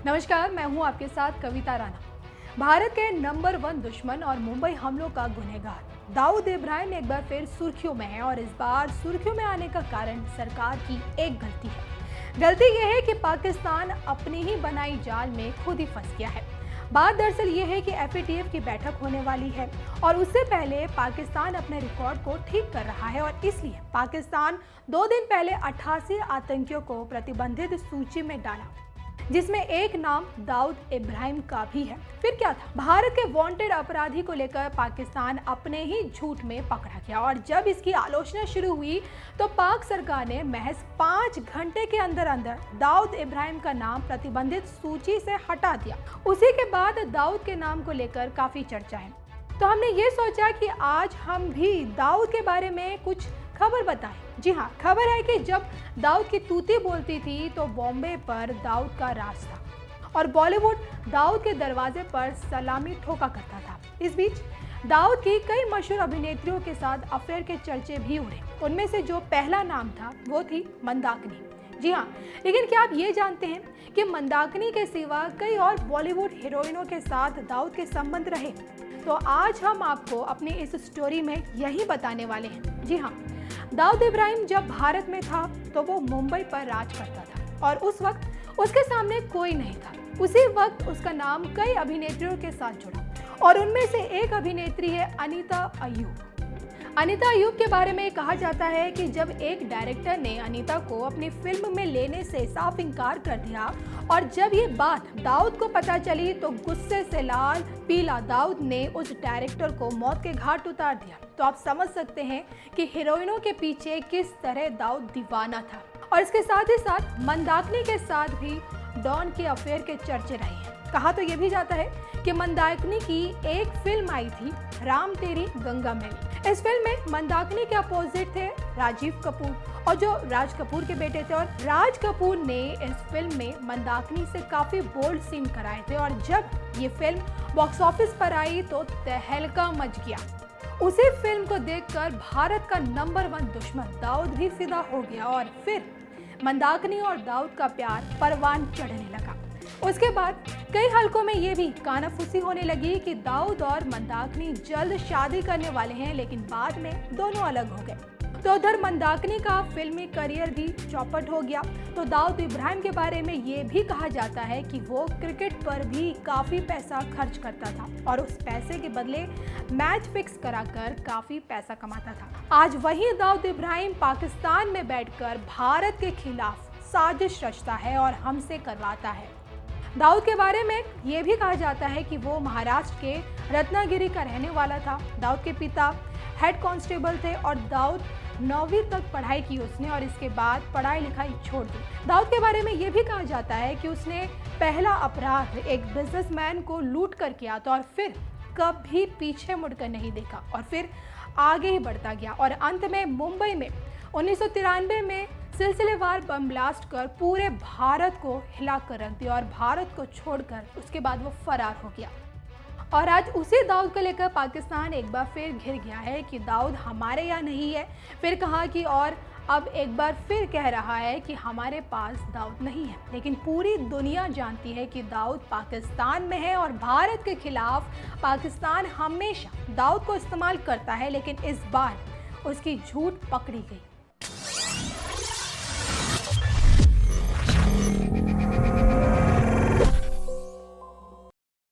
नमस्कार, मैं हूं आपके साथ कविता राणा। भारत के नंबर 1 दुश्मन और मुंबई हमलों का गुनहगार दाऊद इब्राहिम एक बार फिर सुर्खियों में है और इस बार सुर्खियों में आने का कारण सरकार की एक गलती है। गलती यह है कि पाकिस्तान अपनी ही बनाई जाल में खुद ही फंस गया है। बात दरअसल ये है कि एफएटीएफ की बैठक होने वाली है और उससे पहले पाकिस्तान अपने रिकॉर्ड को ठीक कर रहा है और इसलिए पाकिस्तान 2 दिन पहले 88 आतंकियों को प्रतिबंधित सूची में डाला, जिसमें एक नाम दाऊद इब्राहिम का भी है। फिर क्या था, भारत के वांटेड अपराधी को लेकर पाकिस्तान अपने ही झूठ में पकड़ा गया और जब इसकी आलोचना शुरू हुई तो पाक सरकार ने महज 5 घंटे के अंदर अंदर दाऊद इब्राहिम का नाम प्रतिबंधित सूची से हटा दिया। उसी के बाद दाऊद के नाम को लेकर काफी चर्चा है, तो हमने ये सोचा कि आज हम भी दाऊद के बारे में कुछ खबर बताएं। जी हाँ, खबर है कि जब दाऊद की तूती बोलती थी तो बॉम्बे पर दाऊद का राज था और बॉलीवुड दाऊद के दरवाजे पर सलामी ठोका करता था। इस बीच दाऊद की कई मशहूर अभिनेत्रियों के साथ अफेयर के चर्चे भी उड़े। उनमें से जो पहला नाम था वो थी मंदाकिनी। जी हाँ, लेकिन क्या आप ये जानते हैं कि मंदाकिनी के सिवा कई और बॉलीवुड हीरोइनों के साथ दाऊद के संबंध रहे? तो आज हम आपको अपनी इस स्टोरी में यही बताने वाले हैं। जी हाँ, दाऊद इब्राहिम जब भारत में था तो वो मुंबई पर राज करता था और उस वक्त उसके सामने कोई नहीं था। उसी वक्त उसका नाम कई अभिनेत्रियों के साथ जुड़ा और उनमें से एक अभिनेत्री है अनीता अय्यूब। अनीता अय्यूब के बारे में कहा जाता है कि जब एक डायरेक्टर ने अनीता को अपनी फिल्म में लेने से साफ इनकार कर दिया और जब ये बात दाऊद को पता चली तो गुस्से से लाल पीला दाऊद ने उस डायरेक्टर को मौत के घाट उतार दिया। तो आप समझ सकते हैं कि हीरोइनों के पीछे किस तरह दाऊद दीवाना था। और इसके साथ ही साथ मंदाकिनी के साथ भी डॉन के अफेयर के चर्चे रहे हैं। कहा तो ये भी जाता है कि मंदाकिनी की एक फिल्म आई थी, राम तेरी गंगा मैली। इस फिल्म में मंदाकिनी के अपोजिट थे राजीव कपूर और जो राज कपूर के बेटे थे और राज कपूर ने इस फिल्म में मंदाकिनी से काफी बोल्ड सीन कराए थे और जब ये फिल्म बॉक्स ऑफिस पर आई तो तहलका मच गया। उसी फिल्म को देखकर भारत का नंबर 1 दुश्मन दाऊद भी फिदा हो गया और फिर मंदाकिनी और दाऊद का प्यार परवान चढ़ने लगा। उसके बाद कई हलकों में ये भी कानाफूसी होने लगी कि दाऊद और मंदाकिनी जल्द शादी करने वाले हैं, लेकिन बाद में दोनों अलग हो गए। तो उधर मंदाकिनी का फिल्मी करियर भी चौपट हो गया। तो दाऊद इब्राहिम के बारे में ये भी कहा जाता है कि वो क्रिकेट पर भी काफी पैसा खर्च करता था और उस पैसे के बदले मैच फिक्स कराकर काफी पैसा कमाता था। आज वही दाऊद इब्राहिम पाकिस्तान में बैठकर भारत के खिलाफ साजिश रचता है और हमसे करवाता है। दाऊद के बारे में ये भी कहा जाता है कि वो महाराष्ट्र के रत्नागिरी का रहने वाला था। दाऊद के पिता हेड कांस्टेबल थे और दाऊद 9वीं तक पढ़ाई की उसने और इसके बाद पढ़ाई लिखाई छोड़ दी। दाऊद के बारे में ये भी कहा जाता है कि उसने पहला अपराध एक बिजनेसमैन को लूट कर किया था और फिर कभी पीछे मुड़कर नहीं देखा और फिर आगे ही बढ़ता गया और अंत में मुंबई में 1993 में सिलसिलेवार बम ब्लास्ट कर पूरे भारत को हिला कर रख दिया और भारत को छोड़कर उसके बाद वो फरार हो गया। और आज उसी दाऊद को लेकर पाकिस्तान एक बार फिर घिर गया है कि दाऊद हमारे यहाँ नहीं है। फिर कहा कि और अब एक बार फिर कह रहा है कि हमारे पास दाऊद नहीं है, लेकिन पूरी दुनिया जानती है कि दाऊद पाकिस्तान में है और भारत के खिलाफ पाकिस्तान हमेशा दाऊद को इस्तेमाल करता है, लेकिन इस बार उसकी झूठ पकड़ी गई।